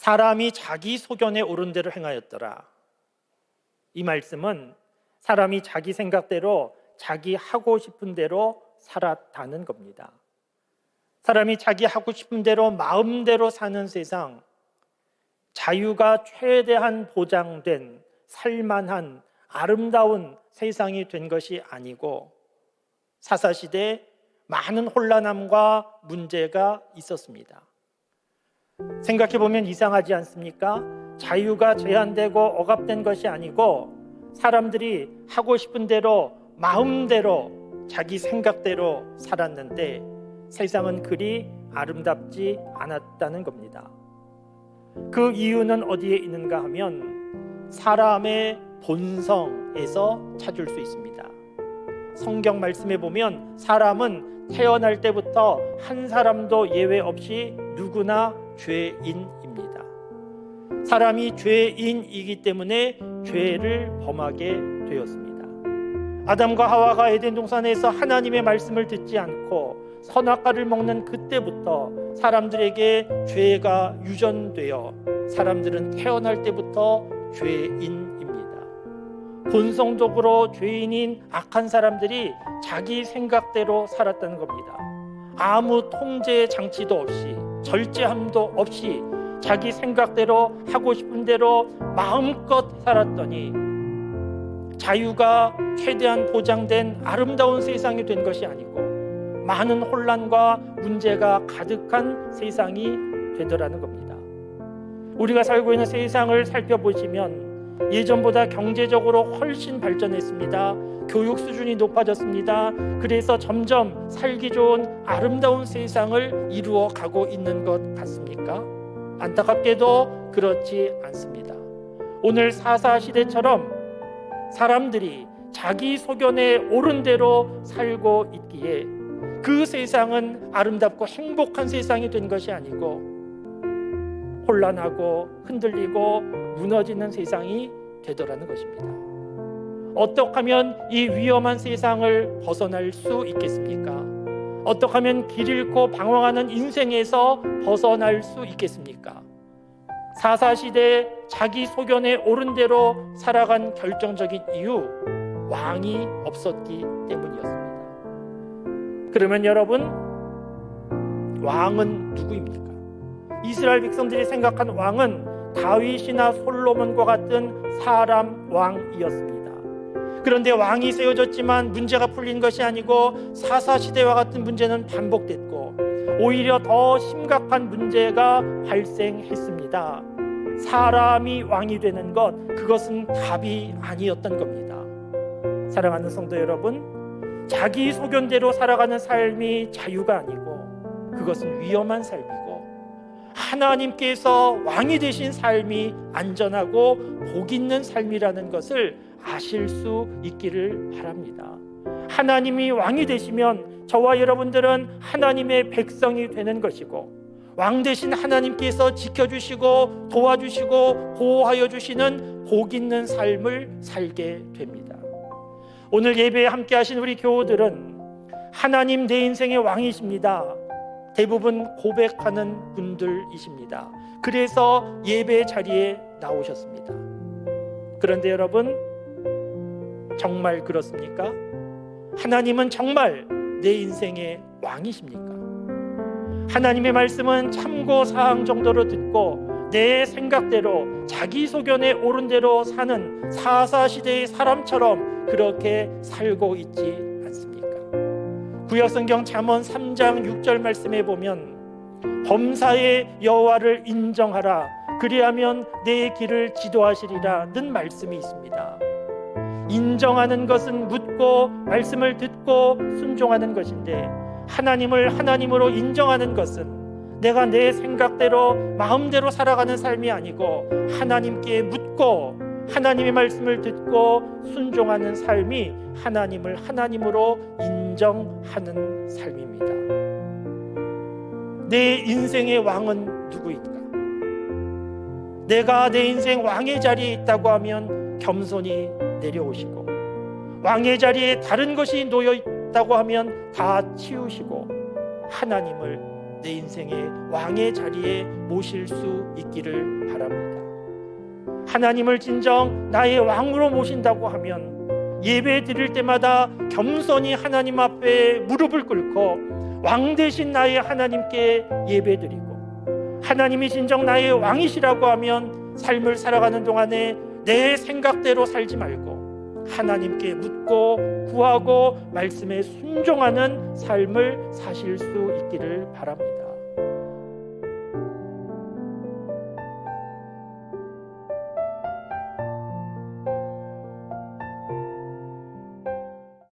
사람이 자기 소견에 오른 대로 행하였더라. 이 말씀은 사람이 자기 생각대로 자기 하고 싶은 대로 살았다는 겁니다. 사람이 자기 하고 싶은 대로 마음대로 사는 세상, 자유가 최대한 보장된 살만한 아름다운 세상이 된 것이 아니고 사사시대에 많은 혼란함과 문제가 있었습니다. 생각해보면 이상하지 않습니까? 자유가 제한되고 억압된 것이 아니고 사람들이 하고 싶은 대로 마음대로 자기 생각대로 살았는데 세상은 그리 아름답지 않았다는 겁니다. 그 이유는 어디에 있는가 하면 사람의 본성에서 찾을 수 있습니다. 성경 말씀에 보면 사람은 태어날 때부터 한 사람도 예외 없이 누구나 죄인입니다. 사람이 죄인이기 때문에 죄를 범하게 되었습니다. 아담과 하와가 에덴 동산에서 하나님의 말씀을 듣지 않고 선악과를 먹는 그때부터 사람들에게 죄가 유전되어 사람들은 태어날 때부터 죄인입니다. 본성적으로 죄인인 악한 사람들이 자기 생각대로 살았다는 겁니다. 아무 통제 장치도 없이 절제함도 없이 자기 생각대로 하고 싶은 대로 마음껏 살았더니 자유가 최대한 보장된 아름다운 세상이 된 것이 아니고 많은 혼란과 문제가 가득한 세상이 되더라는 겁니다. 우리가 살고 있는 세상을 살펴보시면 예전보다 경제적으로 훨씬 발전했습니다. 교육 수준이 높아졌습니다. 그래서 점점 살기 좋은 아름다운 세상을 이루어 가고 있는 것 같습니까? 안타깝게도 그렇지 않습니다. 오늘 사사시대처럼 사람들이 자기 소견에 옳은 대로 살고 있기에 그 세상은 아름답고 행복한 세상이 된 것이 아니고 혼란하고 흔들리고 무너지는 세상이 되더라는 것입니다. 어떻게 하면 이 위험한 세상을 벗어날 수 있겠습니까? 어떻게 하면 길 잃고 방황하는 인생에서 벗어날 수 있겠습니까? 사사시대에 자기 소견에 옳은 대로 살아간 결정적인 이유, 왕이 없었기 때문이었습니다. 그러면 여러분, 왕은 누구입니까? 이스라엘 백성들이 생각한 왕은 다윗이나 솔로몬과 같은 사람 왕이었습니다. 그런데 왕이 세워졌지만 문제가 풀린 것이 아니고 사사시대와 같은 문제는 반복됐고 오히려 더 심각한 문제가 발생했습니다. 사람이 왕이 되는 것, 그것은 답이 아니었던 겁니다. 사랑하는 성도 여러분, 자기 소견대로 살아가는 삶이 자유가 아니고 그것은 위험한 삶이고 하나님께서 왕이 되신 삶이 안전하고 복 있는 삶이라는 것을 아실 수 있기를 바랍니다. 하나님이 왕이 되시면 저와 여러분들은 하나님의 백성이 되는 것이고 왕 되신 하나님께서 지켜주시고 도와주시고 보호하여 주시는 복 있는 삶을 살게 됩니다. 오늘 예배에 함께 하신 우리 교우들은 하나님 내 인생의 왕이십니다. 대부분 고백하는 분들이십니다. 그래서 예배 자리에 나오셨습니다. 그런데 여러분, 정말 그렇습니까? 하나님은 정말 내 인생의 왕이십니까? 하나님의 말씀은 참고사항 정도로 듣고 내 생각대로 자기 소견에 옳은 대로 사는 사사시대의 사람처럼 그렇게 살고 있지 않습니까? 구약성경 잠언 3장 6절 말씀에 보면 범사의 여호와를 인정하라 그리하면 내 길을 지도하시리라는 말씀이 있습니다. 인정하는 것은 묻고 말씀을 듣고 순종하는 것인데 하나님을 하나님으로 인정하는 것은 내가 내 생각대로 마음대로 살아가는 삶이 아니고 하나님께 묻고 하나님의 말씀을 듣고 순종하는 삶이 하나님을 하나님으로 인정하는 삶입니다. 내 인생의 왕은 누구인가? 내가 내 인생 왕의 자리에 있다고 하면 겸손히 내려오시고 왕의 자리에 다른 것이 놓여 있다고 하면 다 치우시고 하나님을 내 인생의 왕의 자리에 모실 수 있기를 바랍니다. 하나님을 진정 나의 왕으로 모신다고 하면 예배 드릴 때마다 겸손히 하나님 앞에 무릎을 꿇고 왕 대신 나의 하나님께 예배 드리고, 하나님이 진정 나의 왕이시라고 하면 삶을 살아가는 동안에 내 생각대로 살지 말고 하나님께 묻고 구하고 말씀에 순종하는 삶을 사실 수 있기를 바랍니다.